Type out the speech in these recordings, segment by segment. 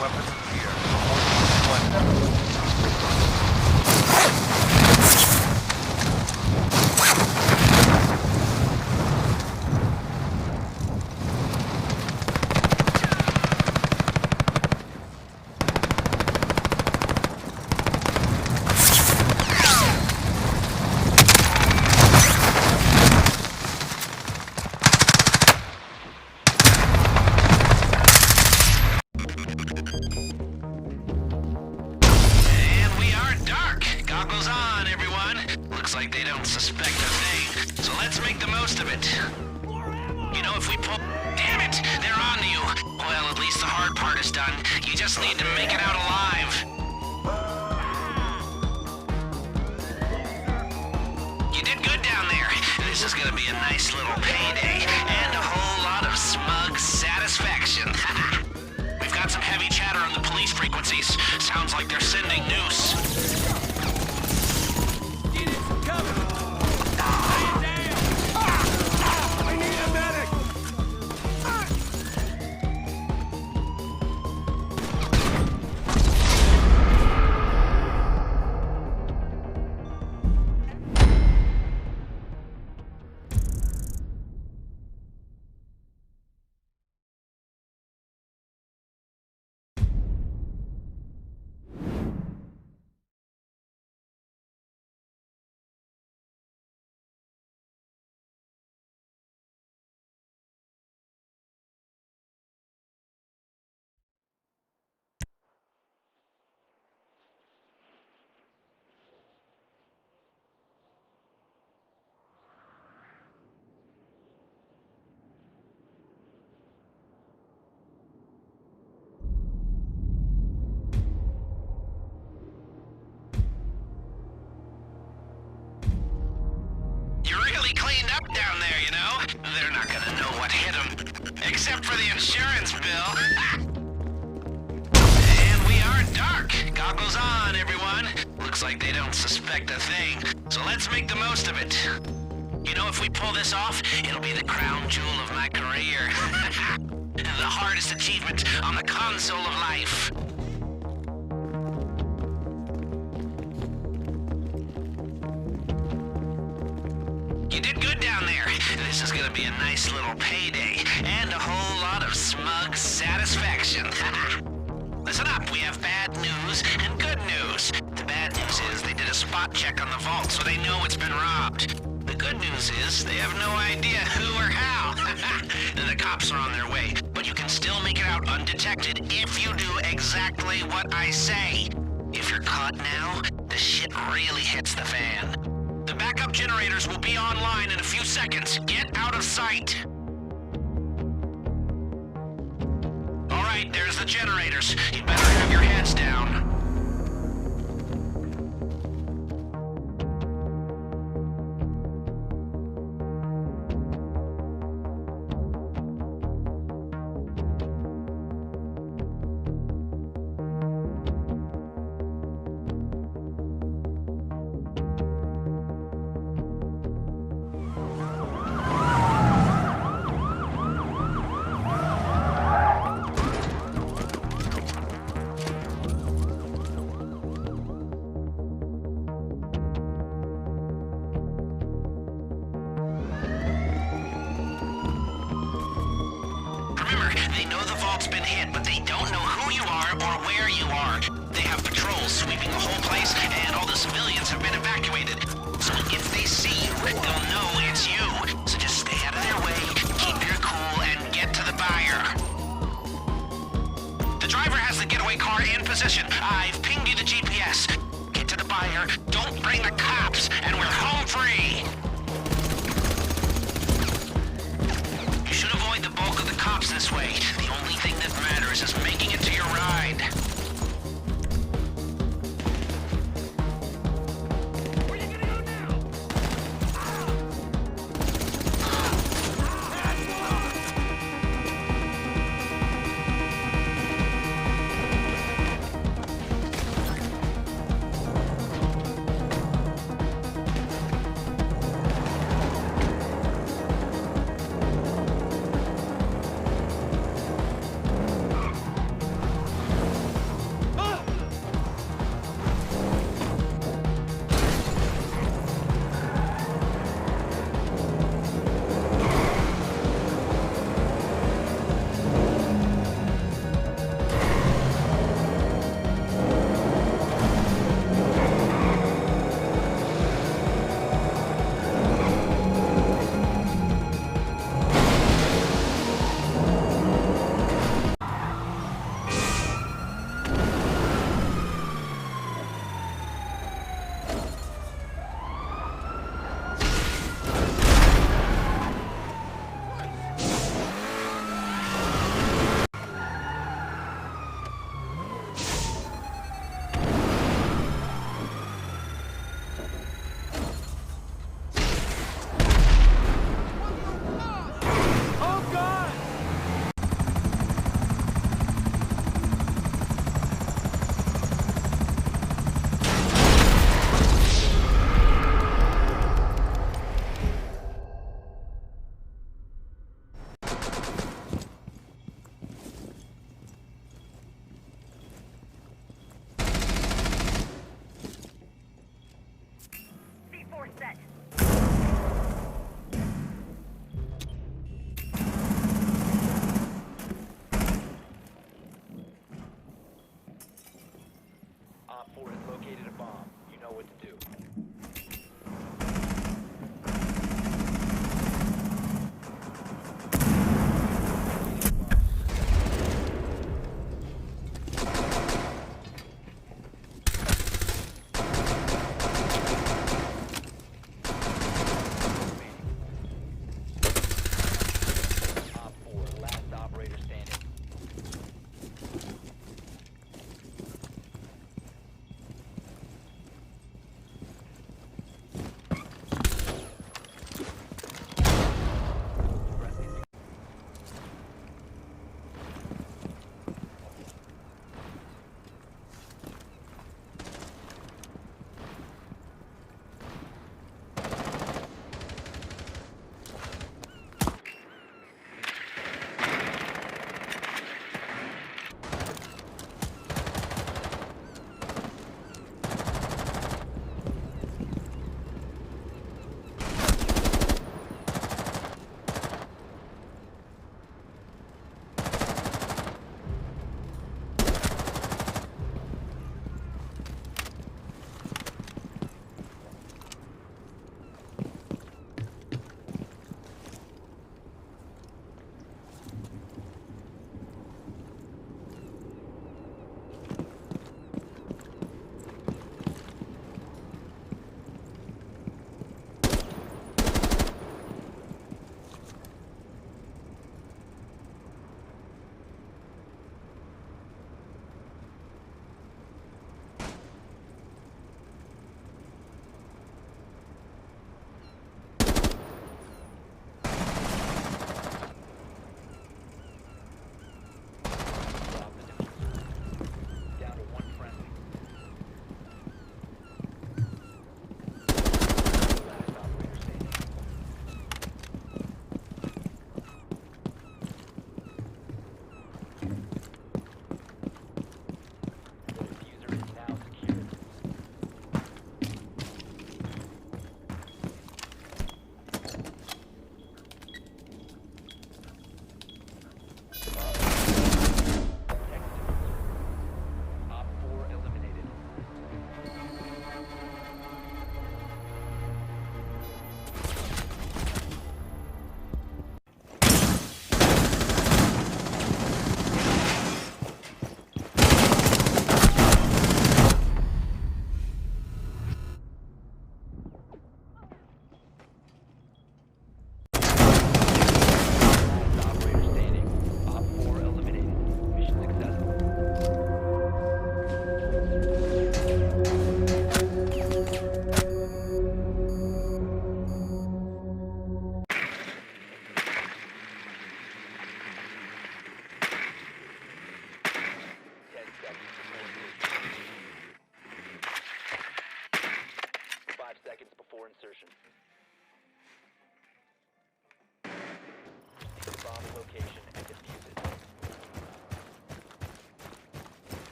weapons and gear. One. And we are dark. Goggles on, everyone. Looks like they don't suspect a thing. So let's make the most of it. You know, if we pull... Damn it! They're on to you. Well, at least the hard part is done. You just need to make it out alive. You did good down there. This is gonna be a nice little payday. And a whole lot of smug satisfaction. We've got some heavy chatter on the police frequencies. Sounds like they're sending noose. You're really cleaned up down there, you know? They're not gonna know what hit them. Except for the insurance bill. And we are dark. Goggles on, everyone. Looks like they don't suspect a thing. So let's make the most of it. You know, if we pull this off, it'll be the crown jewel of my career. The hardest achievement on the console of life. You did good down there. This is gonna be a nice little payday. And a whole lot of smug satisfaction. Listen up, we have bad news and good news. The bad news is they did a spot check on the vault, so they know it's been robbed. The good news is they have no idea who or how. The cops are on their way, but you can still make it out undetected if you do exactly what I say. If you're caught now, the shit really hits the fan. The backup generators will be online in a few seconds. Get out of sight. All right, there's the generators. You better have your heads down. They know the vault's been hit, but they don't know who you are or where you are. They have patrols sweeping the whole place, and all the civilians have been evacuated. So if they see you, they'll know it's you. So just stay out of their way, keep your cool, and get to the buyer. The driver has the getaway car in position. I've pinged you the GPS. Get to the buyer, don't bring the cops, and we're home free. You should avoid the bulk of the cops this way. The only thing that matters is making it to your ride. Where you gonna go now?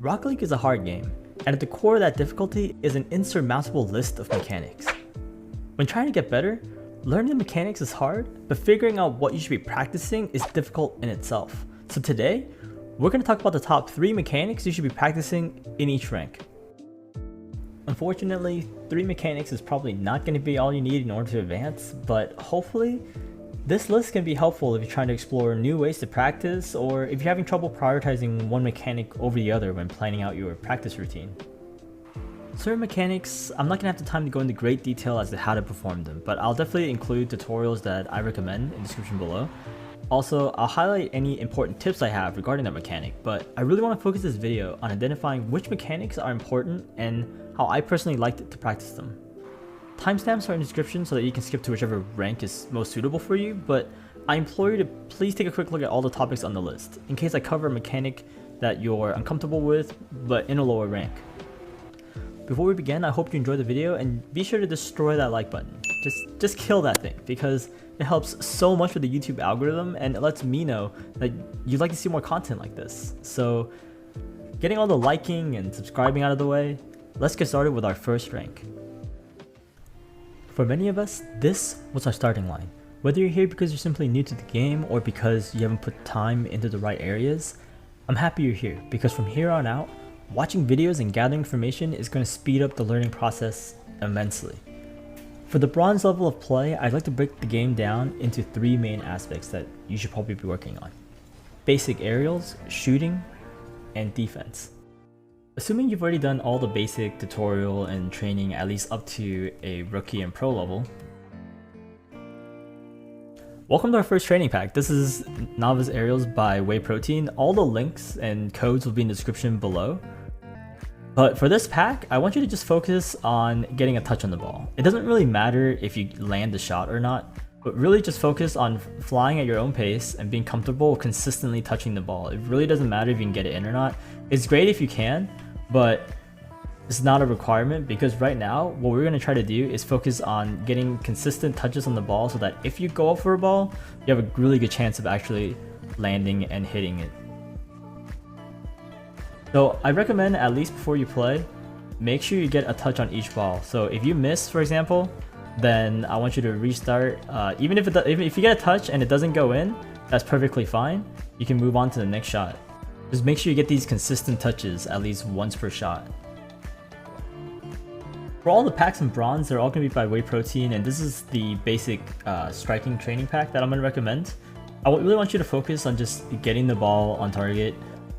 Rocket League is a hard game, and at the core of that difficulty is an insurmountable list of mechanics. When trying to get better, learning the mechanics is hard, but figuring out what you should be practicing is difficult in itself. So today, we're going to talk about the top 3 mechanics you should be practicing in each rank. Unfortunately, 3 mechanics is probably not going to be all you need in order to advance, but hopefully, this list can be helpful if you're trying to explore new ways to practice, or if you're having trouble prioritizing one mechanic over the other when planning out your practice routine. Certain mechanics, I'm not going to have the time to go into great detail as to how to perform them, but I'll definitely include tutorials that I recommend in the description below. Also, I'll highlight any important tips I have regarding that mechanic, but I really want to focus this video on identifying which mechanics are important and how I personally like to practice them. Timestamps are in the description so that you can skip to whichever rank is most suitable for you, but I implore you to please take a quick look at all the topics on the list, in case I cover a mechanic that you're uncomfortable with, but in a lower rank. Before we begin, I hope you enjoyed the video, and be sure to destroy that like button. Just kill that thing, because it helps so much with the YouTube algorithm, and it lets me know that you'd like to see more content like this. So, getting all the liking and subscribing out of the way, let's get started with our first rank. For many of us, this was our starting line. Whether you're here because you're simply new to the game or because you haven't put time into the right areas, I'm happy you're here, because from here on out, watching videos and gathering information is going to speed up the learning process immensely. For the bronze level of play, I'd like to break the game down into 3 main aspects that you should probably be working on: basic aerials, shooting, and defense. Assuming you've already done all the basic tutorial and training at least up to a rookie and pro level, welcome to our first training pack. This is Novice Aerials by Whey Protein. All the links and codes will be in the description below. But for this pack, I want you to just focus on getting a touch on the ball. It doesn't really matter if you land the shot or not, but really just focus on flying at your own pace and being comfortable consistently touching the ball. It really doesn't matter if you can get it in or not. It's great if you can, but it's not a requirement, because right now what we're going to try to do is focus on getting consistent touches on the ball so that if you go up for a ball, you have a really good chance of actually landing and hitting it. So I recommend, at least before you play, make sure you get a touch on each ball. So if you miss, for example, then I want you to restart. Even if you get a touch and it doesn't go in, that's perfectly fine. You can move on to the next shot. Just make sure you get these consistent touches at least once per shot. For all the packs in bronze, they're all going to be by Whey Protein, and this is the basic striking training pack that I'm going to recommend. I really want you to focus on just getting the ball on target.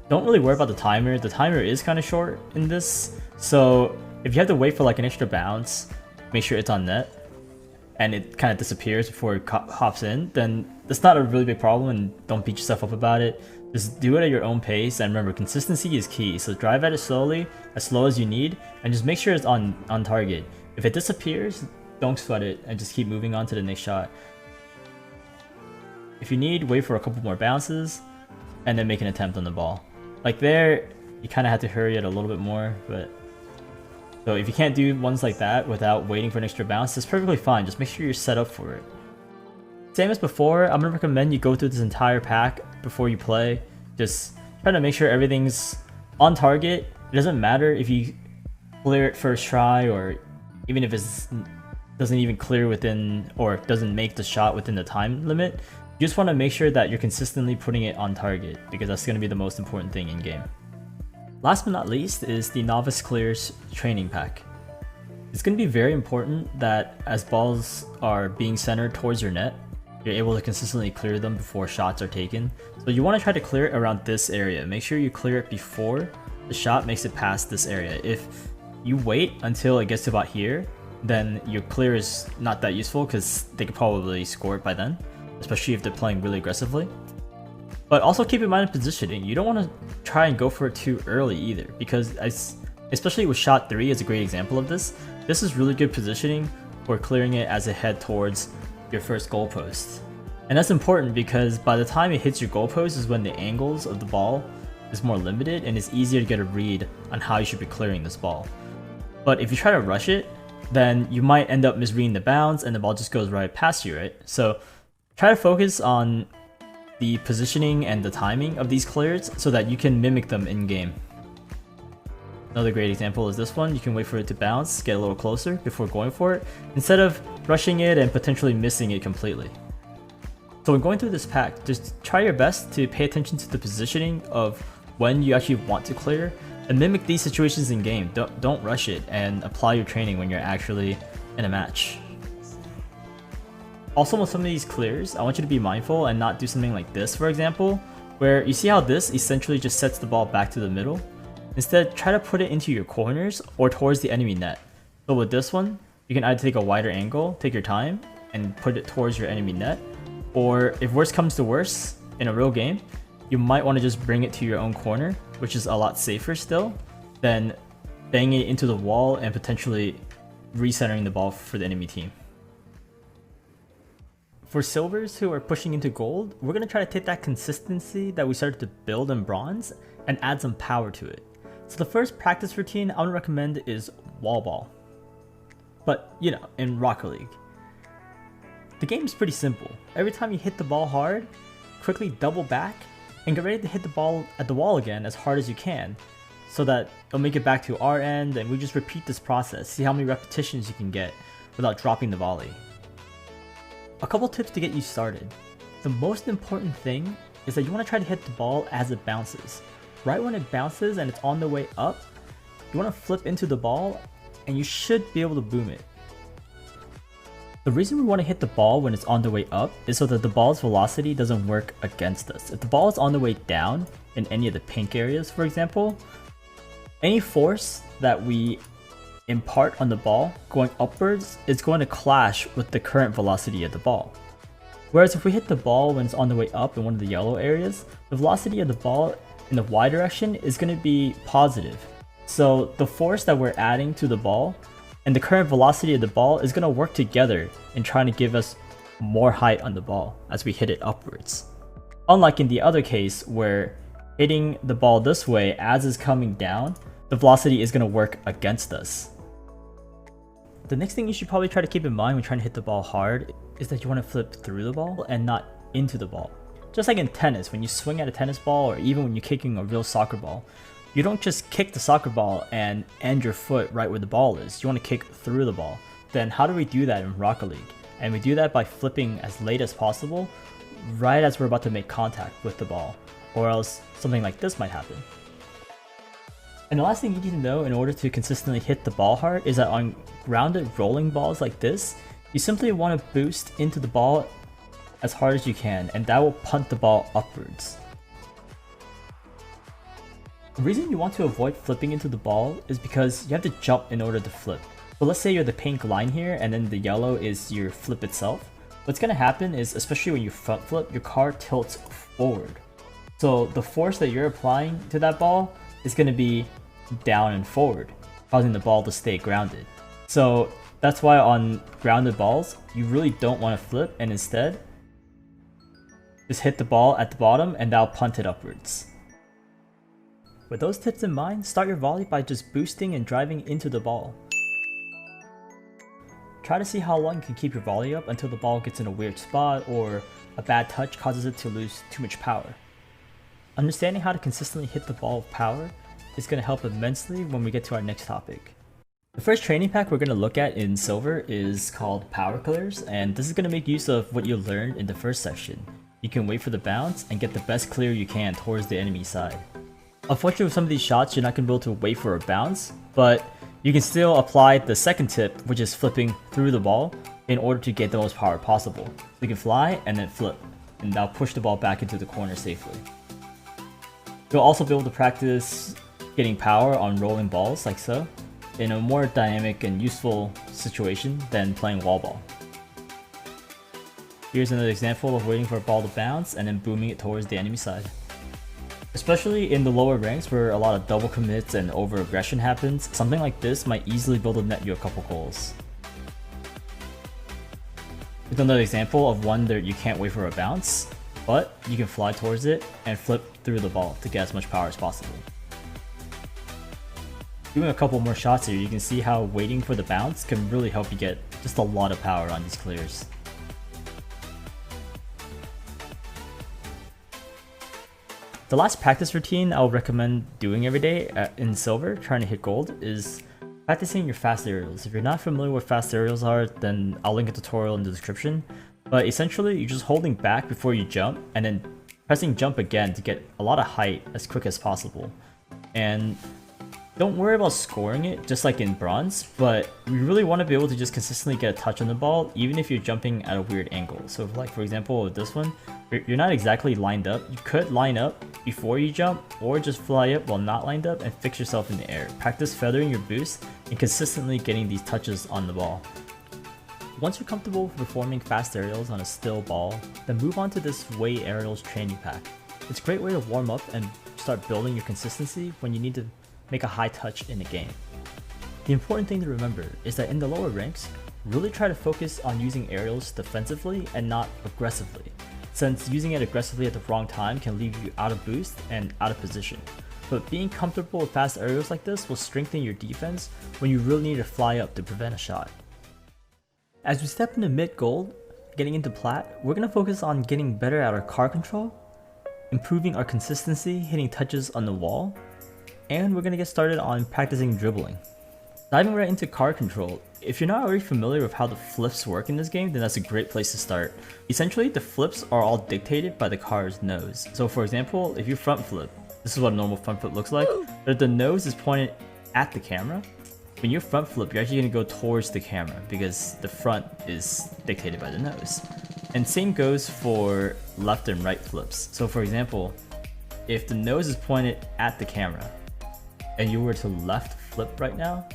Don't really worry about the timer. The timer is kind of short in this, so if you have to wait for like an extra bounce, make sure it's on net and it kind of disappears before it hops in, then that's not a really big problem, and don't beat yourself up about it. Just do it at your own pace, and remember, consistency is key. So drive at it slowly, as slow as you need, and just make sure it's on target. If it disappears, don't sweat it and just keep moving on to the next shot. If you need, wait for a couple more bounces and then make an attempt on the ball. Like there, you kind of have to hurry it a little bit more, but so if you can't do ones like that without waiting for an extra bounce, that's perfectly fine. Just make sure you're set up for it. Same as before, I'm going to recommend you go through this entire pack before you play. Just try to make sure everything's on target. It doesn't matter if you clear it first try, or even if it doesn't even clear within, or doesn't make the shot within the time limit. You just want to make sure that you're consistently putting it on target, because that's going to be the most important thing in game. Last but not least is the Novice Clears training pack. It's going to be very important that as balls are being centered towards your net, you're able to consistently clear them before shots are taken. So you want to try to clear it around this area. Make sure you clear it before the shot makes it past this area. If you wait until it gets to about here, then your clear is not that useful, because they could probably score it by then, especially if they're playing really aggressively. But also keep in mind positioning. You don't want to try and go for it too early either, because especially with shot 3 is a great example of this. This is really good positioning for clearing it as it head towards your first goalpost. And that's important because by the time it hits your goalpost is when the angles of the ball is more limited and it's easier to get a read on how you should be clearing this ball. But if you try to rush it, then you might end up misreading the bounce and the ball just goes right past you, right? So try to focus on the positioning and the timing of these clears so that you can mimic them in game. Another great example is this one. You can wait for it to bounce, get a little closer before going for it, instead of rushing it and potentially missing it completely. So when going through this pack, just try your best to pay attention to the positioning of when you actually want to clear, and mimic these situations in game. Don't rush it, and apply your training when you're actually in a match. Also, with some of these clears, I want you to be mindful and not do something like this, for example, where you see how this essentially just sets the ball back to the middle. Instead, try to put it into your corners or towards the enemy net. So with this one, you can either take a wider angle, take your time, and put it towards your enemy net, or if worse comes to worse, in a real game, you might want to just bring it to your own corner, which is a lot safer still than banging it into the wall and potentially recentering the ball for the enemy team. For silvers who are pushing into gold, we're going to try to take that consistency that we started to build in bronze and add some power to it. So the first practice routine I would recommend is wall ball. But, you know, in Rocket League. The game is pretty simple. Every time you hit the ball hard, quickly double back and get ready to hit the ball at the wall again as hard as you can, so that it'll make it back to our end, and we just repeat this process, see how many repetitions you can get without dropping the volley. A couple tips to get you started. The most important thing is that you want to try to hit the ball as it bounces. Right when it bounces and it's on the way up, you want to flip into the ball and you should be able to boom it. The reason we want to hit the ball when it's on the way up is so that the ball's velocity doesn't work against us. If the ball is on the way down in any of the pink areas, for example, any force that we impart on the ball going upwards is going to clash with the current velocity of the ball. Whereas if we hit the ball when it's on the way up in one of the yellow areas, the velocity of the ball in the y direction is going to be positive. So the force that we're adding to the ball and the current velocity of the ball is going to work together in trying to give us more height on the ball as we hit it upwards. Unlike in the other case where hitting the ball this way as it's coming down, the velocity is going to work against us. The next thing you should probably try to keep in mind when trying to hit the ball hard is that you want to flip through the ball and not into the ball. Just like in tennis, when you swing at a tennis ball or even when you're kicking a real soccer ball, you don't just kick the soccer ball and end your foot right where the ball is. You want to kick through the ball. Then how do we do that in Rocket League? And we do that by flipping as late as possible, right as we're about to make contact with the ball, or else something like this might happen. And the last thing you need to know in order to consistently hit the ball hard is that on grounded rolling balls like this, you simply want to boost into the ball as hard as you can, and that will punt the ball upwards. The reason you want to avoid flipping into the ball is because you have to jump in order to flip. So let's say you're the pink line here and then the yellow is your flip itself. What's going to happen is, especially when you front flip, your car tilts forward. So the force that you're applying to that ball is going to be down and forward, causing the ball to stay grounded. So that's why on grounded balls, you really don't want to flip, and instead just hit the ball at the bottom and that'll punt it upwards. With those tips in mind, start your volley by just boosting and driving into the ball. Try to see how long you can keep your volley up until the ball gets in a weird spot or a bad touch causes it to lose too much power. Understanding how to consistently hit the ball with power is going to help immensely when we get to our next topic. The first training pack we're going to look at in Silver is called Power Clears, and this is going to make use of what you learned in the first section. You can wait for the bounce and get the best clear you can towards the enemy side. Unfortunately, with some of these shots, you're not going to be able to wait for a bounce, but you can still apply the second tip, which is flipping through the ball, in order to get the most power possible. So you can fly and then flip, and that'll push the ball back into the corner safely. You'll also be able to practice getting power on rolling balls like so, in a more dynamic and useful situation than playing wall ball. Here's another example of waiting for a ball to bounce and then booming it towards the enemy side. Especially in the lower ranks where a lot of double commits and over-aggression happens, something like this might easily be able to net you a couple goals. Here's another example of one that you can't wait for a bounce, but you can fly towards it and flip through the ball to get as much power as possible. Doing a couple more shots here, you can see how waiting for the bounce can really help you get just a lot of power on these clears. The last practice routine I would recommend doing every day in silver, trying to hit gold, is practicing your fast aerials. If you're not familiar with what fast aerials are, then I'll link a tutorial in the description. But essentially, you're just holding back before you jump, and then pressing jump again to get a lot of height as quick as possible. And don't worry about scoring it, just like in bronze, but we really want to be able to just consistently get a touch on the ball, even if you're jumping at a weird angle. So like for example with this one, you're not exactly lined up. You could line up before you jump, or just fly up while not lined up and fix yourself in the air. Practice feathering your boost and consistently getting these touches on the ball. Once you're comfortable performing fast aerials on a still ball, then move on to this Way Aerials training pack. It's a great way to warm up and start building your consistency when you need to make a high touch in a game. The important thing to remember is that in the lower ranks, really try to focus on using aerials defensively and not aggressively, since using it aggressively at the wrong time can leave you out of boost and out of position. But being comfortable with fast aerials like this will strengthen your defense when you really need to fly up to prevent a shot. As we step into mid-gold, getting into plat, we're going to focus on getting better at our card control, improving our consistency hitting touches on the wall, and we're going to get started on practicing dribbling. Diving right into card control, if you're not already familiar with how the flips work in this game, then that's a great place to start. Essentially, the flips are all dictated by the card's nose. So for example, if you front flip, this is what a normal front flip looks like, but if the nose is pointed at the camera, when you front flip, you're actually going to go towards the camera because the front is dictated by the nose. And same goes for left and right flips. So for example, if the nose is pointed at the camera, and you were to left flip right now,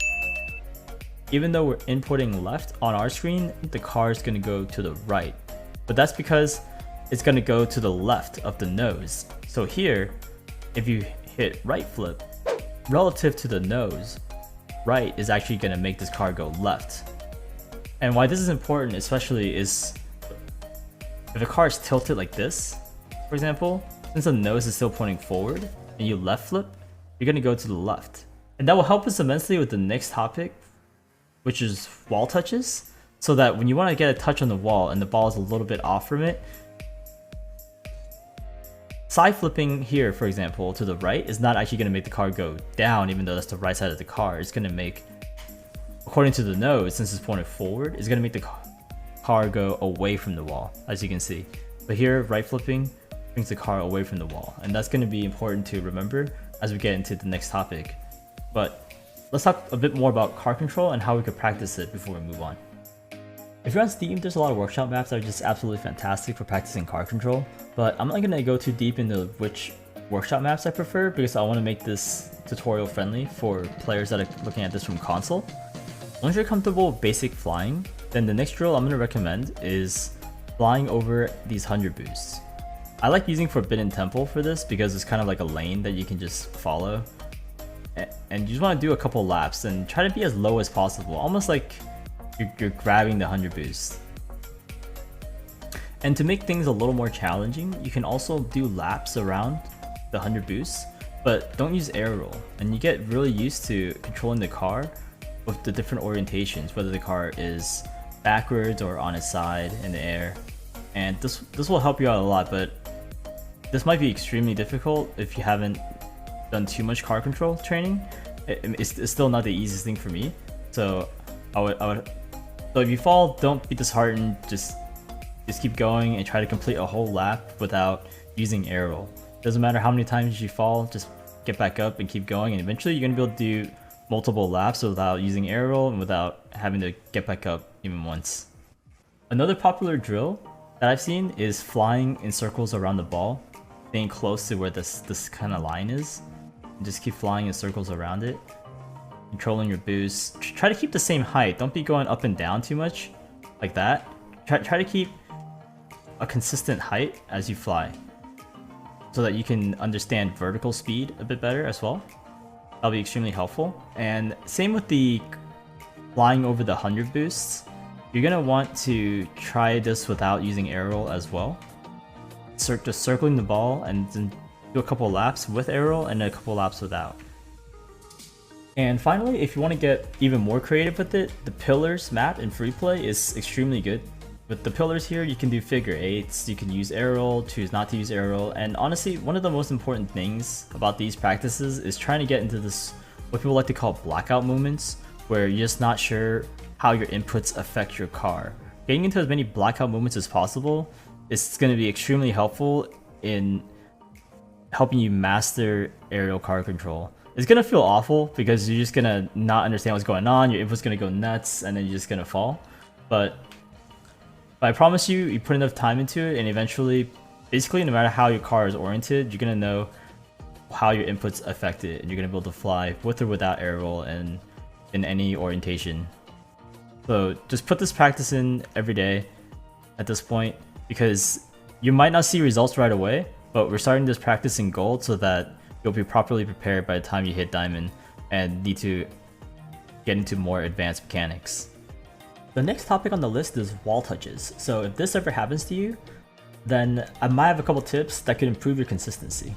even though we're inputting left on our screen, the car is going to go to the right. But that's because it's going to go to the left of the nose. So here, if you hit right flip, relative to the nose, right is actually going to make this car go left. And why this is important especially is if a car is tilted like this, for example, since the nose is still pointing forward and you left flip, you're going to go to the left. And that will help us immensely with the next topic, which is wall touches, so that when you want to get a touch on the wall and the ball is a little bit off from it, side flipping here, for example, to the right is not actually going to make the car go down, even though that's the right side of the car. It's going to make, according to the nose, since it's pointed forward, it's going to make the car go away from the wall, as you can see. But here, right flipping brings the car away from the wall, and that's going to be important to remember as we get into the next topic. But let's talk a bit more about card control and how we could practice it before we move on. If you're on Steam, there's a lot of workshop maps that are just absolutely fantastic for practicing card control, but I'm not going to go too deep into which workshop maps I prefer because I want to make this tutorial friendly for players that are looking at this from console. Once you're comfortable with basic flying, then the next drill I'm going to recommend is flying over these 100 boosts. I like using Forbidden Temple for this because it's kind of like a lane that you can just follow. And you just want to do a couple laps and try to be as low as possible, almost like you're grabbing the 100 boost. And to make things a little more challenging, you can also do laps around the 100 boosts, but don't use air roll. And you get really used to controlling the car with the different orientations, whether the car is backwards or on its side in the air. And this will help you out a lot, but this might be extremely difficult if you haven't done too much car control training. It's still not the easiest thing for me. So so if you fall, don't be disheartened. Just keep going and try to complete a whole lap without using air roll. Doesn't matter how many times you fall, just get back up and keep going. And eventually you're gonna be able to do multiple laps without using air roll and without having to get back up even once. Another popular drill that I've seen is flying in circles around the ball, staying close to where this kind of line is, and just keep flying in circles around it, controlling your boost. Try to keep the same height. Don't be going up and down too much like that. Try to keep a consistent height as you fly so that you can understand vertical speed a bit better as well. That'll be extremely helpful. And same with the flying over the 100 boosts. You're gonna want to try this without using air roll as well. Just circling the ball and then do a couple laps with air roll and a couple laps without. And finally, if you want to get even more creative with it, the Pillars map in free play is extremely good. With the pillars here, you can do figure eights, you can use aerial, choose not to use aerial, and honestly, one of the most important things about these practices is trying to get into this, what people like to call blackout moments, where you're just not sure how your inputs affect your car. Getting into as many blackout moments as possible is going to be extremely helpful in helping you master aerial car control. It's going to feel awful because you're just going to not understand what's going on, your input's going to go nuts, and then you're just going to fall. But I promise you, you put enough time into it, and eventually, basically no matter how your car is oriented, you're going to know how your inputs affect it, and you're going to be able to fly with or without aerial and in any orientation. So just put this practice in every day at this point, because you might not see results right away, but we're starting this practice in gold so that you'll be properly prepared by the time you hit diamond and need to get into more advanced mechanics. The next topic on the list is wall touches. So if this ever happens to you, then I might have a couple tips that could improve your consistency.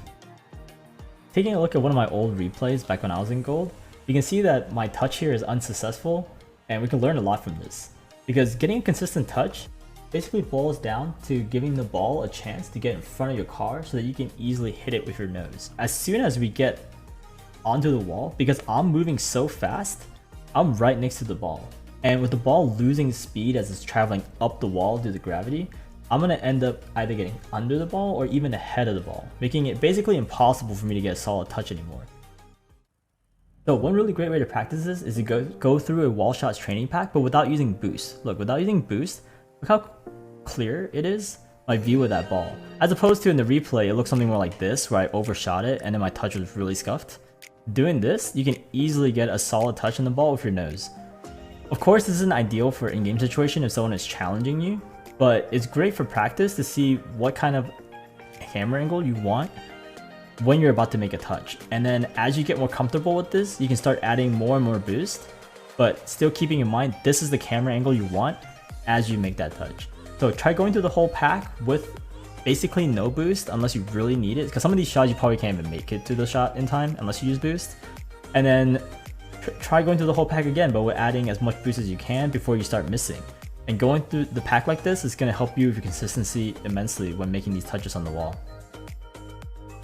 Taking a look at one of my old replays back when I was in gold, you can see that my touch here is unsuccessful, and we can learn a lot from this. Because getting a consistent touch basically boils down to giving the ball a chance to get in front of your car so that you can easily hit it with your nose. As soon as we get onto the wall, because I'm moving so fast, I'm right next to the ball. And with the ball losing speed as it's traveling up the wall due to gravity, I'm going to end up either getting under the ball or even ahead of the ball, making it basically impossible for me to get a solid touch anymore. So one really great way to practice this is to go through a wall shots training pack, but without using boost. Look, without using boost, look how clear it is, my view of that ball. As opposed to in the replay, it looks something more like this, where I overshot it and then my touch was really scuffed. Doing this, you can easily get a solid touch on the ball with your nose. Of course, this isn't ideal for in-game situation if someone is challenging you, but it's great for practice to see what kind of hammer angle you want when you're about to make a touch. And then as you get more comfortable with this, you can start adding more and more boost, but still keeping in mind this is the camera angle you want as you make that touch. So try going through the whole pack with basically no boost unless you really need it, because some of these shots you probably can't even make it to the shot in time unless you use boost. And then try going through the whole pack again, but with adding as much boost as you can before you start missing. And going through the pack like this is going to help you with your consistency immensely when making these touches on the wall.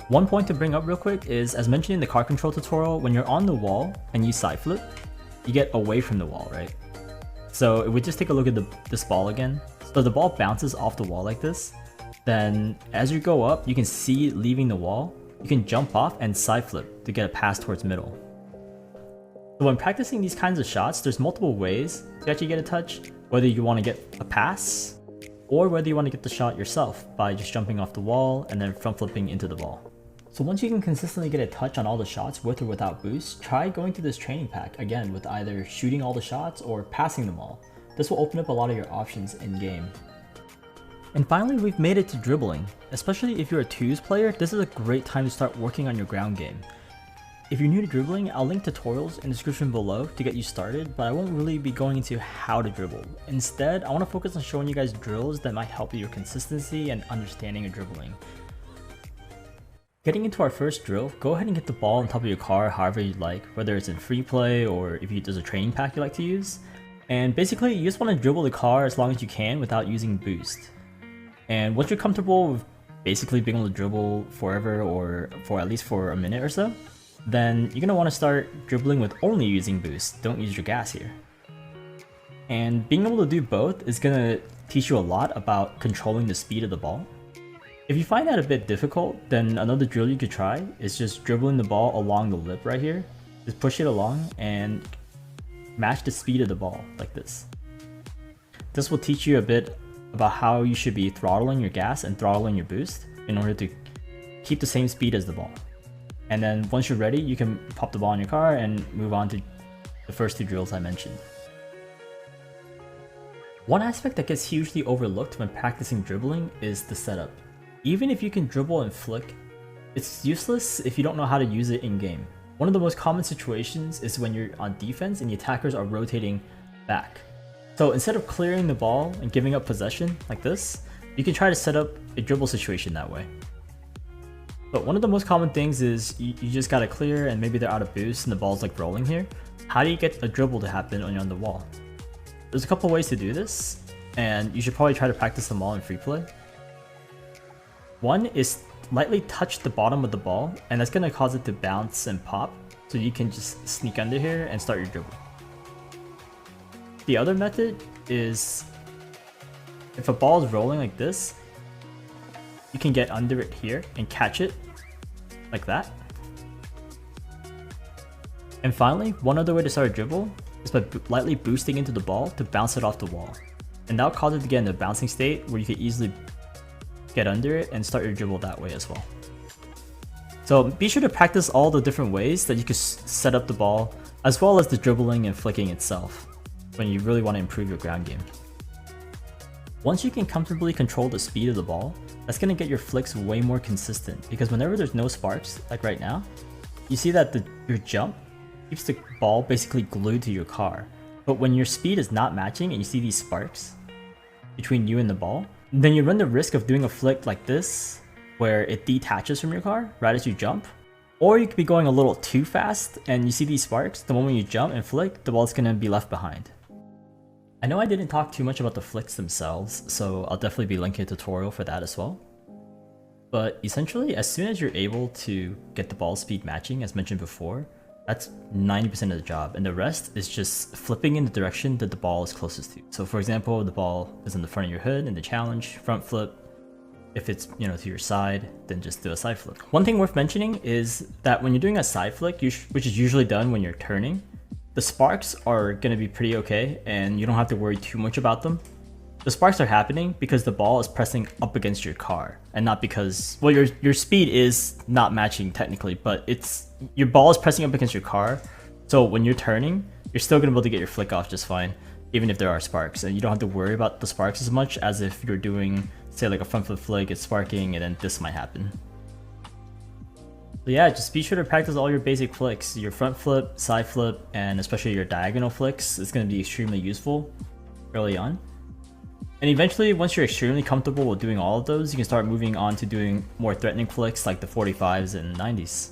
One point to bring up real quick is, as mentioned in the car control tutorial, when you're on the wall and you side flip, you get away from the wall, right? So if we just take a look at this ball again, so the ball bounces off the wall like this, then as you go up, you can see it leaving the wall, you can jump off and side flip to get a pass towards middle. So when practicing these kinds of shots, there's multiple ways to actually get a touch, whether you want to get a pass, or whether you want to get the shot yourself by just jumping off the wall and then front flipping into the ball. So once you can consistently get a touch on all the shots with or without boost, try going through this training pack again with either shooting all the shots or passing them all. This will open up a lot of your options in game. And finally, we've made it to dribbling. Especially if you're a 2s player, this is a great time to start working on your ground game. If you're new to dribbling, I'll link tutorials in the description below to get you started, but I won't really be going into how to dribble. Instead, I want to focus on showing you guys drills that might help your consistency and understanding of dribbling. Getting into our first drill, go ahead and get the ball on top of your car however you'd like, whether it's in free play or if there's a training pack you like to use. And basically, you just want to dribble the car as long as you can without using boost. And once you're comfortable with basically being able to dribble forever or for at least for a minute or so, then you're going to want to start dribbling with only using boost. Don't use your gas here. And being able to do both is going to teach you a lot about controlling the speed of the ball. If you find that a bit difficult, then another drill you could try is just dribbling the ball along the lip right here. Just push it along and match the speed of the ball like this. This will teach you a bit about how you should be throttling your gas and throttling your boost in order to keep the same speed as the ball. And then once you're ready, you can pop the ball in your car and move on to the first 2 drills I mentioned. One aspect that gets hugely overlooked when practicing dribbling is the setup. Even if you can dribble and flick, it's useless if you don't know how to use it in game. One of the most common situations is when you're on defense and the attackers are rotating back. So instead of clearing the ball and giving up possession like this, you can try to set up a dribble situation that way. But one of the most common things is you just gotta clear and maybe they're out of boost and the ball's like rolling here. How do you get a dribble to happen when you're on the wall? There's a couple ways to do this. and you should probably try to practice them all in free play. One is lightly touch the bottom of the ball, and that's going to cause it to bounce and pop, so you can just sneak under here and start your dribble. The other method is if a ball is rolling like this, you can get under it here and catch it like that. And finally, one other way to start a dribble is by lightly boosting into the ball to bounce it off the wall. And that'll cause it to get in a bouncing state where you can easily get under it and start your dribble that way as well. So be sure to practice all the different ways that you can set up the ball, as well as the dribbling and flicking itself, when you really want to improve your ground game. Once you can comfortably control the speed of the ball, that's going to get your flicks way more consistent, because whenever there's no sparks, like right now, you see that your jump keeps the ball basically glued to your car. But when your speed is not matching and you see these sparks between you and the ball, then you run the risk of doing a flick like this, where it detaches from your car right as you jump. Or you could be going a little too fast and you see these sparks, the moment you jump and flick, the ball's going to be left behind. I know I didn't talk too much about the flicks themselves, so I'll definitely be linking a tutorial for that as well. But essentially, as soon as you're able to get the ball speed matching, as mentioned before, that's 90% of the job, and the rest is just flipping in the direction that the ball is closest to. So for example, the ball is in the front of your hood in the challenge, front flip. If it's, to your side, then just do a side flip. One thing worth mentioning is that when you're doing a side flick, which is usually done when you're turning, the sparks are going to be pretty okay, and you don't have to worry too much about them. The sparks are happening because the ball is pressing up against your car, and not because, well, your speed is not matching technically, but your ball is pressing up against your car. So when you're turning, you're still going to be able to get your flick off just fine, even if there are sparks, and you don't have to worry about the sparks as much as if you're doing, say, like a front flip flick, it's sparking, and then this might happen. So yeah, just be sure to practice all your basic flicks, your front flip, side flip, and especially your diagonal flicks. It's going to be extremely useful early on. And eventually, once you're extremely comfortable with doing all of those, you can start moving on to doing more threatening flicks like the 45s and 90s.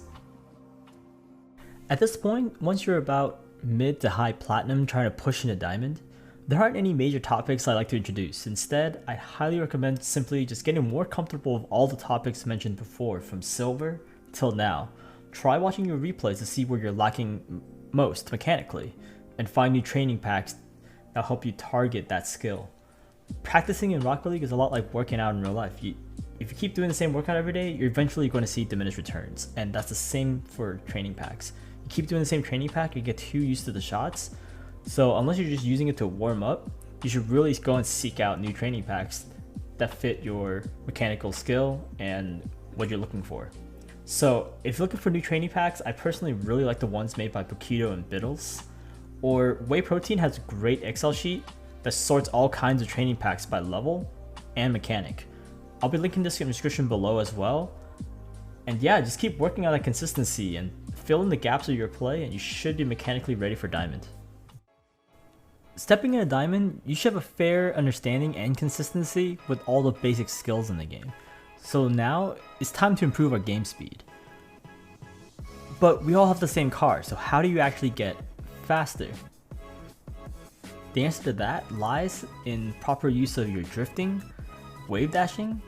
At this point, once you're about mid to high platinum trying to push into diamond, there aren't any major topics I like to introduce. Instead, I highly recommend simply just getting more comfortable with all the topics mentioned before, from silver till now. Try watching your replays to see where you're lacking most mechanically, and find new training packs that help you target that skill. Practicing in Rocket League is a lot like working out in real life. If you keep doing the same workout every day, you're eventually going to see diminished returns, and that's the same for training packs. You keep doing the same training pack, you get too used to the shots. So unless you're just using it to warm up, you should really go and seek out new training packs that fit your mechanical skill and what you're looking for. So if you're looking for new training packs, I personally really like the ones made by Pokito and Biddles. Or Whey Protein has a great Excel sheet that sorts all kinds of training packs by level and mechanic. I'll be linking this in the description below as well. And yeah, just keep working on that consistency and fill in the gaps of your play, and you should be mechanically ready for diamond. Stepping into diamond, you should have a fair understanding and consistency with all the basic skills in the game. So now, it's time to improve our game speed. But we all have the same car, so how do you actually get faster? The answer to that lies in proper use of your drifting, wave dashing,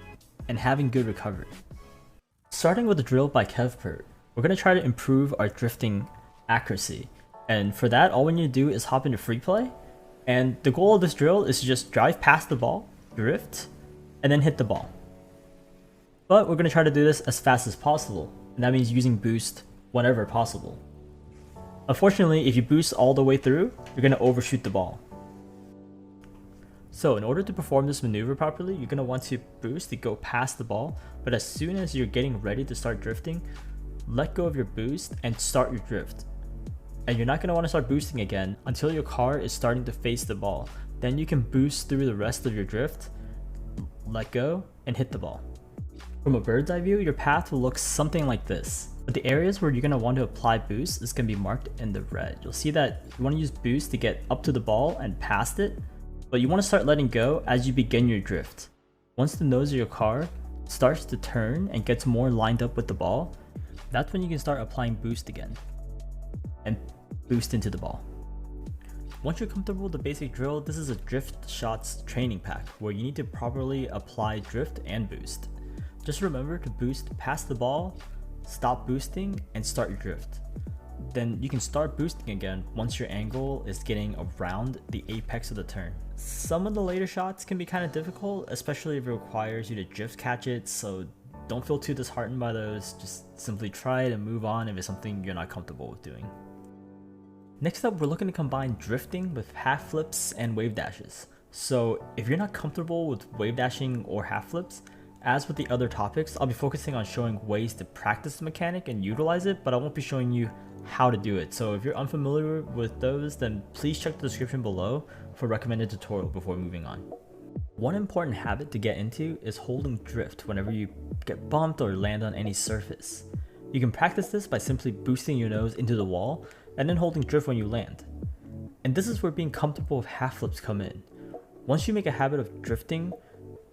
and having good recovery. Starting with the drill by KevPert, we're going to try to improve our drifting accuracy. And for that, all we need to do is hop into free play. And the goal of this drill is to just drive past the ball, drift, and then hit the ball. But we're going to try to do this as fast as possible, and that means using boost whenever possible. Unfortunately, if you boost all the way through, you're going to overshoot the ball. So in order to perform this maneuver properly, you're going to want to boost to go past the ball, but as soon as you're getting ready to start drifting, let go of your boost and start your drift. And you're not going to want to start boosting again until your car is starting to face the ball. Then you can boost through the rest of your drift, let go, and hit the ball. From a bird's eye view, your path will look something like this. But the areas where you're going to want to apply boost is going to be marked in the red. You'll see that you want to use boost to get up to the ball and past it, but you want to start letting go as you begin your drift. Once the nose of your car starts to turn and gets more lined up with the ball, that's when you can start applying boost again and boost into the ball. Once you're comfortable with the basic drill, this is a Drift Shots training pack where you need to properly apply drift and boost. Just remember to boost past the ball, stop boosting, and start your drift. Then you can start boosting again once your angle is getting around the apex of the turn. Some of the later shots can be kind of difficult, especially if it requires you to drift catch it, so don't feel too disheartened by those. Just simply try it and move on if it's something you're not comfortable with doing. Next up, we're looking to combine drifting with half flips and wave dashes. So if you're not comfortable with wave dashing or half flips, as with the other topics, I'll be focusing on showing ways to practice the mechanic and utilize it, but I won't be showing you how to do it. So if you're unfamiliar with those, then please check the description below for a recommended tutorial before moving on. One important habit to get into is holding drift whenever you get bumped or land on any surface. You can practice this by simply boosting your nose into the wall and then holding drift when you land. And this is where being comfortable with half flips come in. Once you make a habit of drifting,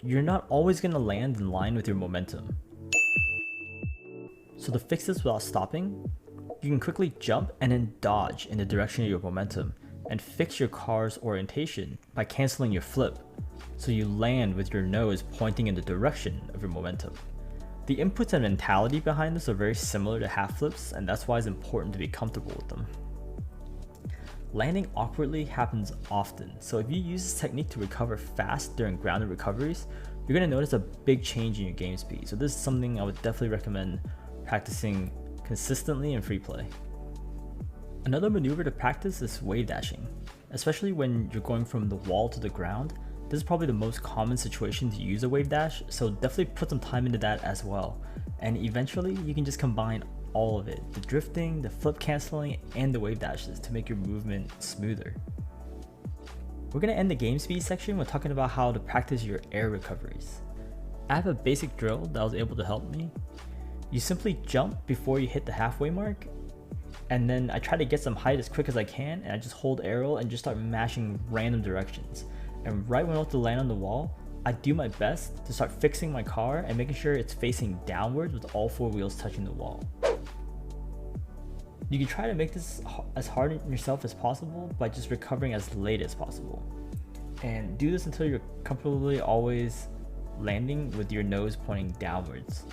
you're not always going to land in line with your momentum. So to fix this without stopping, you can quickly jump and then dodge in the direction of your momentum and fix your car's orientation by canceling your flip, so you land with your nose pointing in the direction of your momentum. The inputs and mentality behind this are very similar to half flips, and that's why it's important to be comfortable with them. Landing awkwardly happens often, so if you use this technique to recover fast during grounded recoveries, you're going to notice a big change in your game speed. So this is something I would definitely recommend practicing consistently in free play. Another maneuver to practice is wave dashing, especially when you're going from the wall to the ground. This is probably the most common situation to use a wave dash, so definitely put some time into that as well. And eventually you can just combine all of it, the drifting, the flip canceling, and the wave dashes to make your movement smoother. We're going to end the game speed section with talking about how to practice your air recoveries. I have a basic drill that was able to help me. You simply jump before you hit the halfway mark, and then I try to get some height as quick as I can, and I just hold arrow and just start mashing random directions. And right when I'm about to land on the wall, I do my best to start fixing my car and making sure it's facing downwards with all four wheels touching the wall. You can try to make this as hard on yourself as possible by just recovering as late as possible. And do this until you're comfortably always landing with your nose pointing downwards.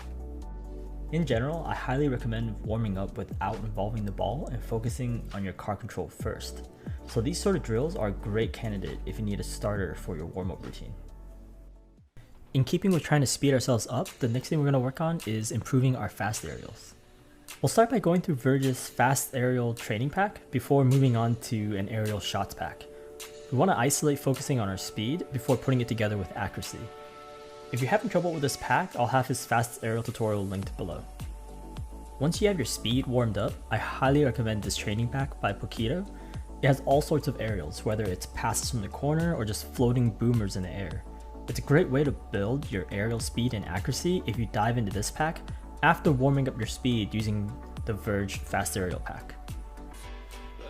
In general, I highly recommend warming up without involving the ball and focusing on your car control first. So these sort of drills are a great candidate if you need a starter for your warm-up routine. In keeping with trying to speed ourselves up, the next thing we're going to work on is improving our fast aerials. We'll start by going through Verge's fast aerial training pack before moving on to an aerial shots pack. We want to isolate focusing on our speed before putting it together with accuracy. If you're having trouble with this pack, I'll have his fast aerial tutorial linked below. Once you have your speed warmed up, I highly recommend this training pack by Pokito. It has all sorts of aerials, whether it's passes from the corner or just floating boomers in the air. It's a great way to build your aerial speed and accuracy if you dive into this pack after warming up your speed using the Verge fast aerial pack.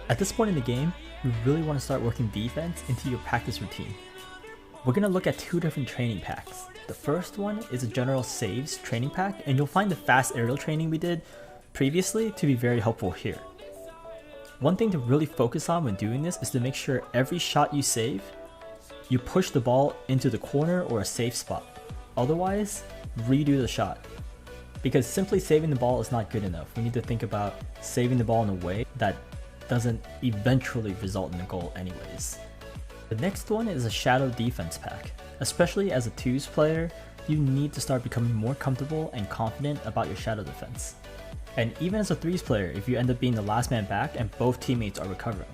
At this point in the game, you really want to start working defense into your practice routine. We're going to look at two different training packs. The first one is a general saves training pack, and you'll find the fast aerial training we did previously to be very helpful here. One thing to really focus on when doing this is to make sure every shot you save, you push the ball into the corner or a safe spot. Otherwise, redo the shot. Because simply saving the ball is not good enough. We need to think about saving the ball in a way that doesn't eventually result in a goal anyways. The next one is a shadow defense pack. Especially as a 2s player, you need to start becoming more comfortable and confident about your shadow defense. And even as a 3s player, if you end up being the last man back and both teammates are recovering.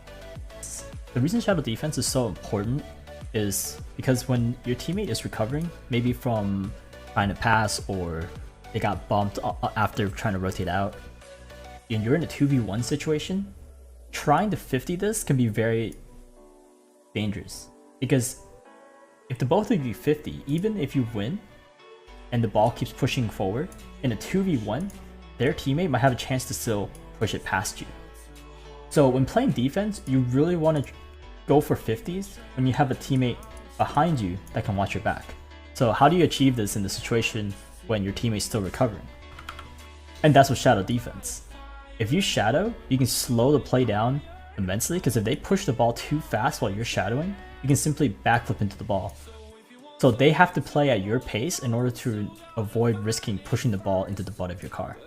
The reason shadow defense is so important is because when your teammate is recovering, maybe from trying to pass or they got bumped after trying to rotate out, and you're in a 2v1 situation, trying to 50 this can be very dangerous. Because if the both of you 50, even if you win and the ball keeps pushing forward, in a 2v1, their teammate might have a chance to still push it past you. So when playing defense, you really want to go for 50s when you have a teammate behind you that can watch your back. So how do you achieve this in the situation when your teammate's still recovering? And that's with shadow defense. If you shadow, you can slow the play down immensely, because if they push the ball too fast while you're shadowing, you can simply backflip into the ball. So they have to play at your pace in order to avoid risking pushing the ball into the butt of your car.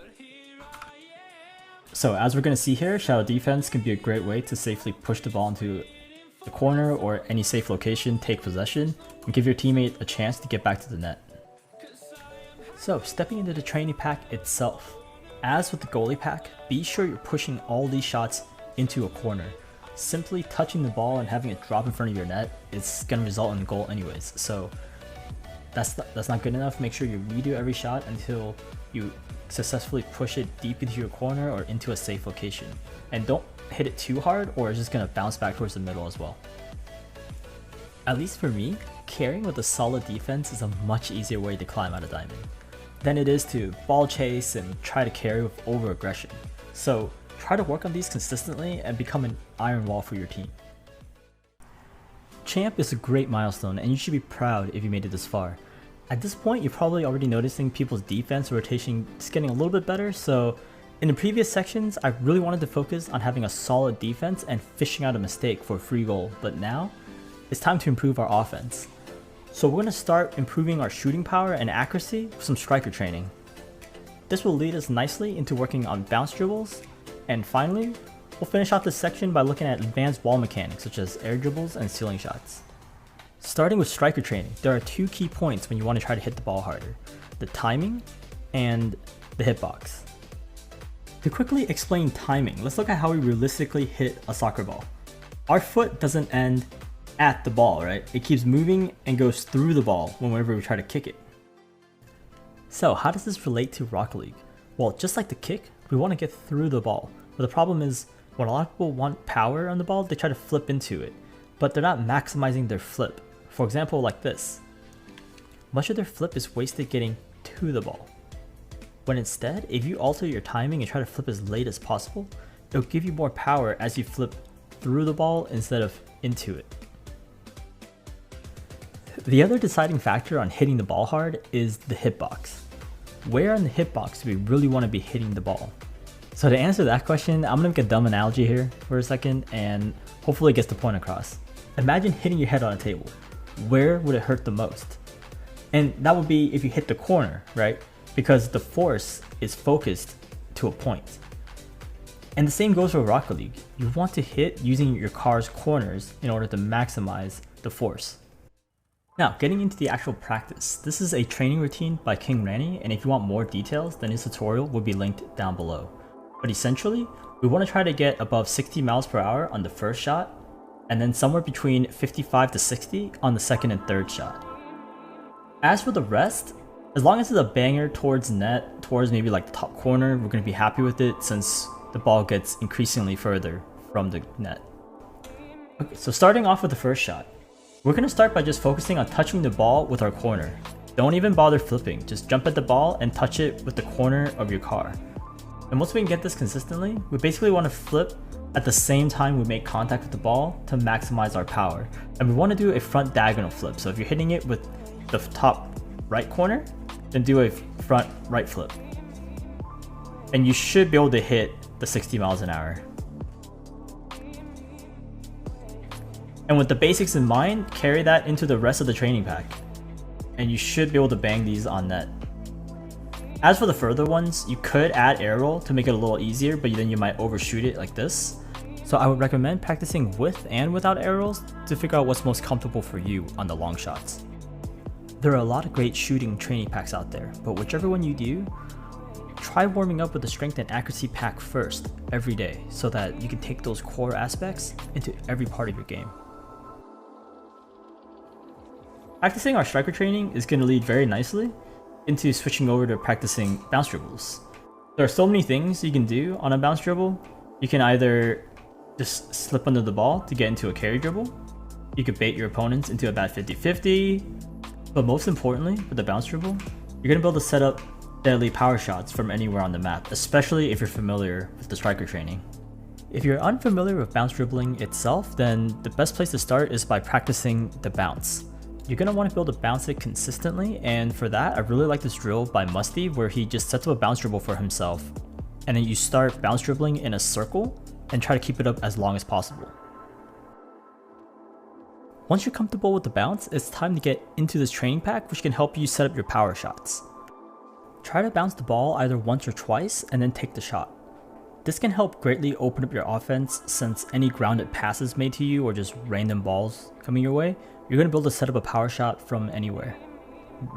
So as we're going to see here, shadow defense can be a great way to safely push the ball into the corner or any safe location, take possession, and give your teammate a chance to get back to the net. So stepping into the training pack itself. As with the goalie pack, be sure you're pushing all these shots into a corner. Simply touching the ball and having it drop in front of your net is going to result in a goal anyways. So that's not good enough. Make sure you redo every shot until you successfully push it deep into your corner or into a safe location. And don't hit it too hard or it's just going to bounce back towards the middle as well. At least for me, carrying with a solid defense is a much easier way to climb out of diamond than it is to ball chase and try to carry with over aggression. So try to work on these consistently and become an iron wall for your team. Champ is a great milestone and you should be proud if you made it this far. At this point, you're probably already noticing people's defense rotation is getting a little bit better, so in the previous sections, I really wanted to focus on having a solid defense and fishing out a mistake for a free goal, but now it's time to improve our offense. So we're going to start improving our shooting power and accuracy with some striker training. This will lead us nicely into working on bounce dribbles, and finally, we'll finish off this section by looking at advanced ball mechanics such as air dribbles and ceiling shots. Starting with striker training, there are two key points when you want to try to hit the ball harder: the timing and the hitbox. To quickly explain timing, let's look at how we realistically hit a soccer ball. Our foot doesn't end at the ball, right? It keeps moving and goes through the ball whenever we try to kick it. So how does this relate to Rocket League? Well, just like the kick, we want to get through the ball. But the problem is, when a lot of people want power on the ball, they try to flip into it, but they're not maximizing their flip. For example, like this. Much of their flip is wasted getting to the ball. When instead, if you alter your timing and try to flip as late as possible, it'll give you more power as you flip through the ball instead of into it. The other deciding factor on hitting the ball hard is the hitbox. Where in the hitbox do we really want to be hitting the ball? So to answer that question, I'm going to make a dumb analogy here for a second and hopefully it gets the point across. Imagine hitting your head on a table. Where would it hurt the most? And that would be if you hit the corner, right? Because the force is focused to a point. And the same goes for Rocket League. You want to hit using your car's corners in order to maximize the force. Now, getting into the actual practice. This is a training routine by King Ranny, and if you want more details, then his tutorial will be linked down below. But essentially, we want to try to get above 60 miles per hour on the first shot, and then somewhere between 55 to 60 on the second and third shot. As for the rest, as long as it's a banger towards net, towards maybe like the top corner, we're going to be happy with it since the ball gets increasingly further from the net. Okay, so starting off with the first shot. We're going to start by just focusing on touching the ball with our corner. Don't even bother flipping, just jump at the ball and touch it with the corner of your car. And once we can get this consistently, we basically want to flip at the same time we make contact with the ball to maximize our power. And we want to do a front diagonal flip. So if you're hitting it with the top right corner, then do a front right flip. And you should be able to hit the 60 miles an hour. And with the basics in mind, carry that into the rest of the training pack. And you should be able to bang these on net. As for the further ones, you could add air roll to make it a little easier, but then you might overshoot it like this. So I would recommend practicing with and without air rolls to figure out what's most comfortable for you on the long shots. There are a lot of great shooting training packs out there, but whichever one you do, try warming up with the strength and accuracy pack first every day so that you can take those core aspects into every part of your game. Practicing our striker training is going to lead very nicely into switching over to practicing bounce dribbles. There are so many things you can do on a bounce dribble. You can either just slip under the ball to get into a carry dribble. You could bait your opponents into a bad 50-50. But most importantly, with the bounce dribble, you're going to be able to set up deadly power shots from anywhere on the map, especially if you're familiar with the striker training. If you're unfamiliar with bounce dribbling itself, then the best place to start is by practicing the bounce. You're going to want to be able to bounce it consistently, and for that, I really like this drill by Musty where he just sets up a bounce dribble for himself. And then you start bounce dribbling in a circle and try to keep it up as long as possible. Once you're comfortable with the bounce, it's time to get into this training pack, which can help you set up your power shots. Try to bounce the ball either once or twice and then take the shot. This can help greatly open up your offense, since any grounded passes made to you or just random balls coming your way, you're going to be able to set up a power shot from anywhere.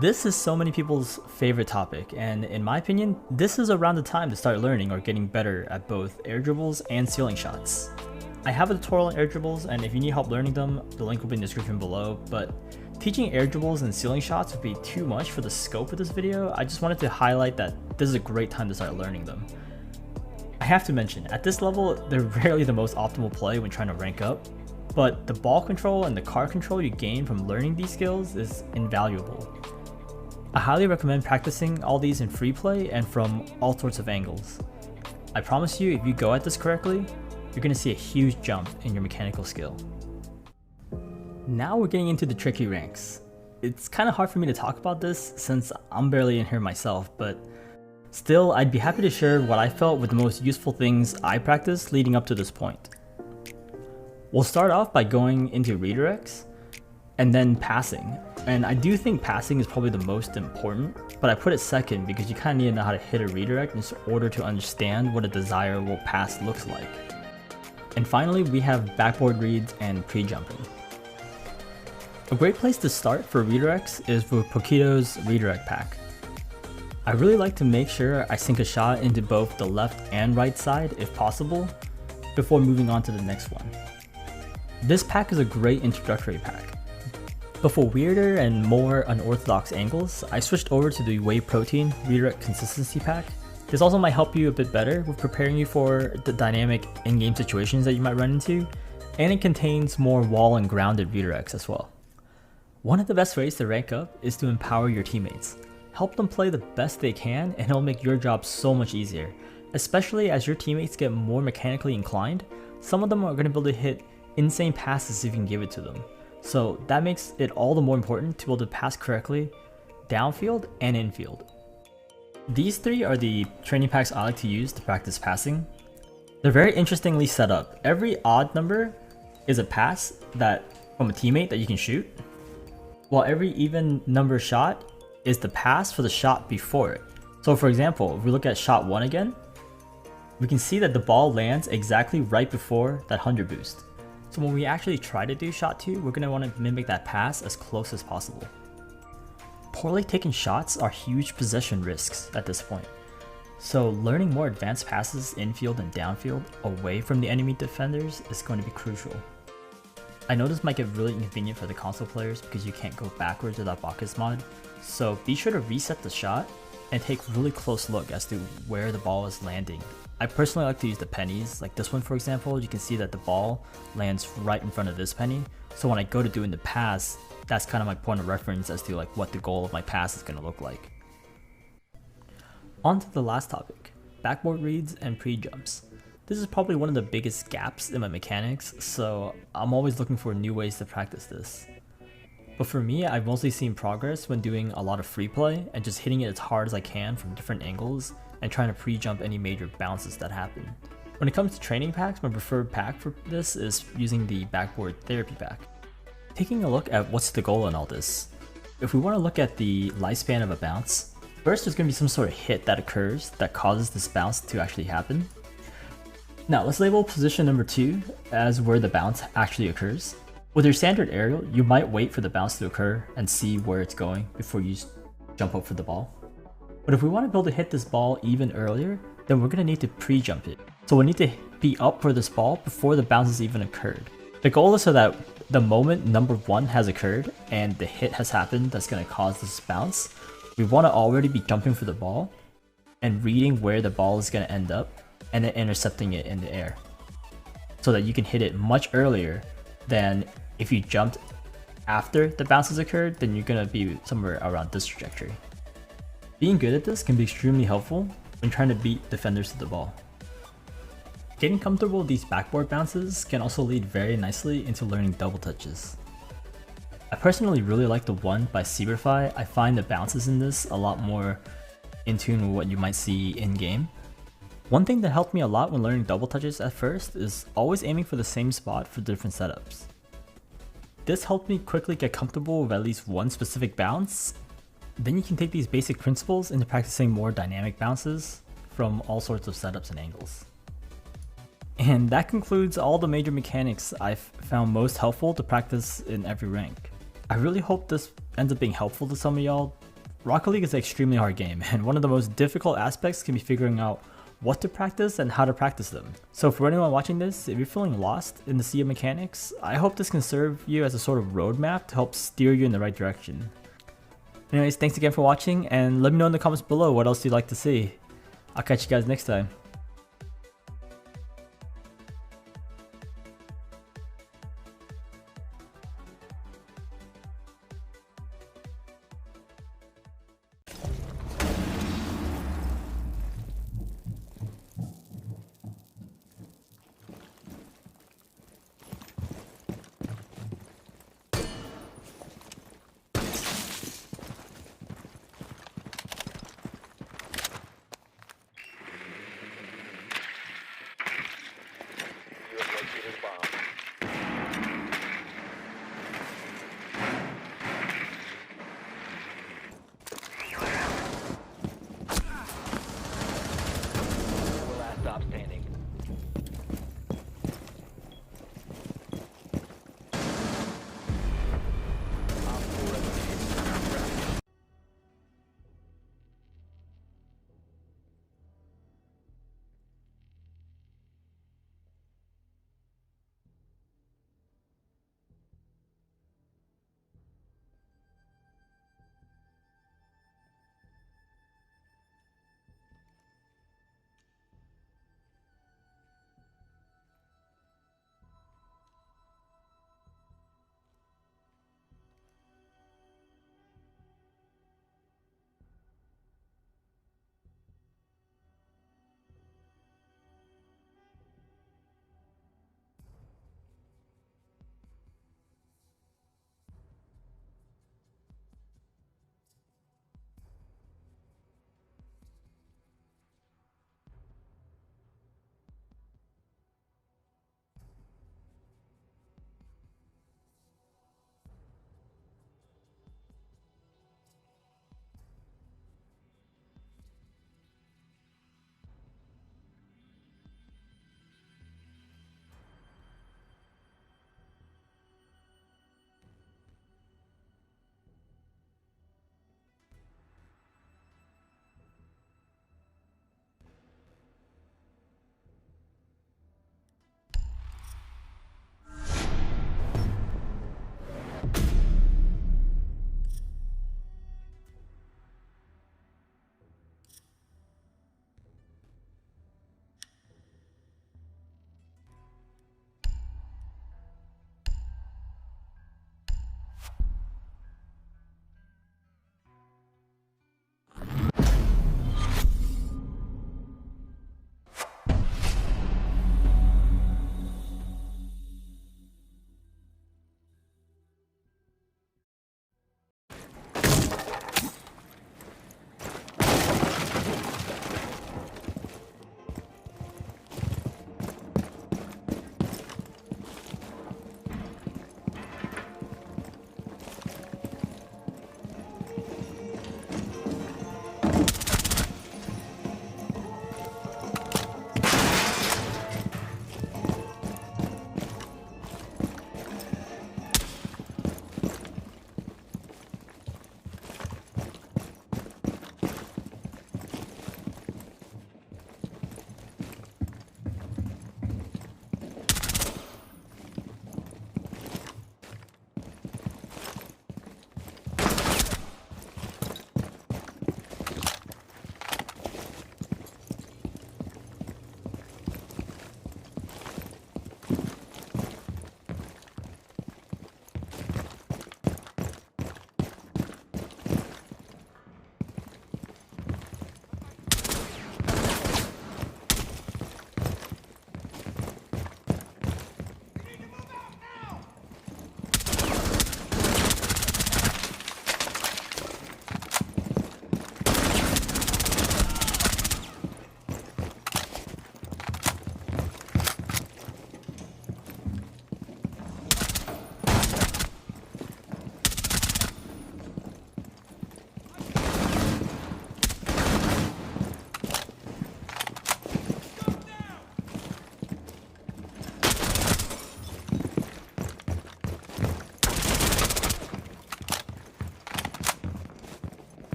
This is so many people's favorite topic, and in my opinion, this is around the time to start learning or getting better at both air dribbles and ceiling shots. I have a tutorial on air dribbles, and if you need help learning them, the link will be in the description below, but teaching air dribbles and ceiling shots would be too much for the scope of this video. I just wanted to highlight that this is a great time to start learning them. I have to mention, at this level, they're rarely the most optimal play when trying to rank up, but the ball control and the card control you gain from learning these skills is invaluable. I highly recommend practicing all these in free play and from all sorts of angles. I promise you, if you go at this correctly, you're going to see a huge jump in your mechanical skill. Now we're getting into the tricky ranks. It's kind of hard for me to talk about this since I'm barely in here myself, but still, I'd be happy to share what I felt were the most useful things I practiced leading up to this point. We'll start off by going into redirects and then passing. And I do think passing is probably the most important, but I put it second because you kind of need to know how to hit a redirect in order to understand what a desirable pass looks like. And finally, we have backboard reads and pre-jumping. A great place to start for redirects is with Pokito's redirect pack. I really like to make sure I sink a shot into both the left and right side if possible, before moving on to the next one. This pack is a great introductory pack. But for weirder and more unorthodox angles, I switched over to the Whey Protein Redirect Consistency Pack. This also might help you a bit better with preparing you for the dynamic in-game situations that you might run into, and it contains more wall and grounded redirects as well. One of the best ways to rank up is to empower your teammates. Help them play the best they can, and it'll make your job so much easier. Especially as your teammates get more mechanically inclined, some of them are going to be able to hit insane passes if you can give it to them. So that makes it all the more important to be able to pass correctly, downfield and infield. These three are the training packs I like to use to practice passing. They're very interestingly set up. Every odd number is a pass from a teammate that you can shoot, while every even number shot is the pass for the shot before it. So for example, if we look at shot 1 again, we can see that the ball lands exactly right before that 100 boost. So when we actually try to do shot 2, we're going to want to mimic that pass as close as possible. Poorly taken shots are huge possession risks at this point. So learning more advanced passes infield and downfield away from the enemy defenders is going to be crucial. I know this might get really inconvenient for the console players because you can't go backwards without Bacchus mod, so be sure to reset the shot and take a really close look as to where the ball is landing. I personally like to use the pennies, like this one for example. You can see that the ball lands right in front of this penny, so when I go to doing the pass, that's kind of my point of reference as to like what the goal of my pass is going to look like. On to the last topic, backboard reads and pre-jumps. This is probably one of the biggest gaps in my mechanics, so I'm always looking for new ways to practice this. But for me, I've mostly seen progress when doing a lot of free play and just hitting it as hard as I can from different angles and trying to pre-jump any major bounces that happen. When it comes to training packs, my preferred pack for this is using the backboard therapy pack. Taking a look at what's the goal in all this. If we want to look at the lifespan of a bounce, first there's going to be some sort of hit that occurs that causes this bounce to actually happen. Now let's label position number 2 as where the bounce actually occurs. With your standard aerial, you might wait for the bounce to occur and see where it's going before you jump up for the ball. But if we want to be able to hit this ball even earlier, then we're going to need to pre-jump it. So we need to be up for this ball before the bounce has even occurred. The goal is so that the moment number 1 has occurred and the hit has happened that's going to cause this bounce, we want to already be jumping for the ball and reading where the ball is going to end up and then intercepting it in the air, so that you can hit it much earlier than if you jumped after the bounce has occurred, then you're going to be somewhere around this trajectory. Being good at this can be extremely helpful when trying to beat defenders to the ball. Getting comfortable with these backboard bounces can also lead very nicely into learning double touches. I personally really like the one by Seaverify. I find the bounces in this a lot more in tune with what you might see in game. One thing that helped me a lot when learning double touches at first is always aiming for the same spot for different setups. This helped me quickly get comfortable with at least one specific bounce. Then you can take these basic principles into practicing more dynamic bounces from all sorts of setups and angles. And that concludes all the major mechanics I've found most helpful to practice in every rank. I really hope this ends up being helpful to some of y'all. Rocket League is an extremely hard game, and one of the most difficult aspects can be figuring out what to practice and how to practice them. So for anyone watching this, if you're feeling lost in the sea of mechanics, I hope this can serve you as a sort of roadmap to help steer you in the right direction. Anyways, thanks again for watching, and let me know in the comments below what else you'd like to see. I'll catch you guys next time.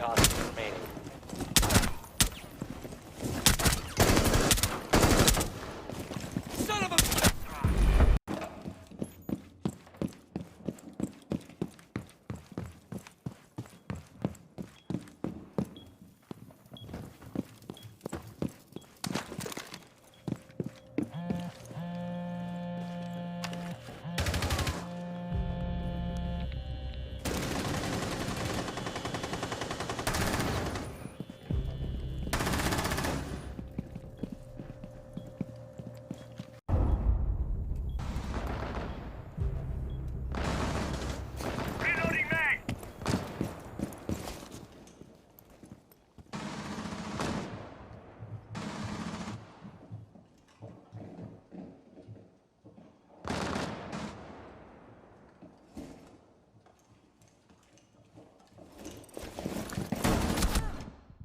hostages remaining.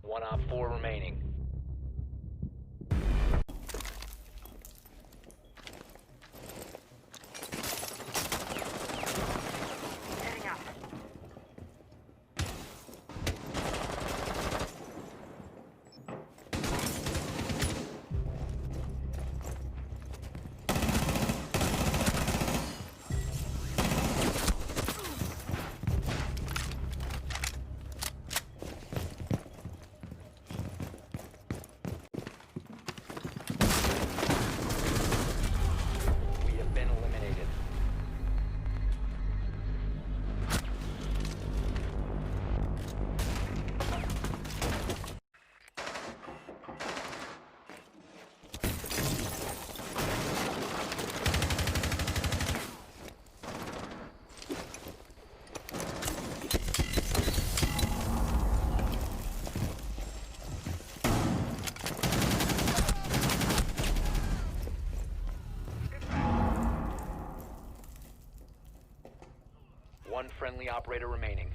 One op 4 remaining. We have been eliminated. One friendly operator remaining.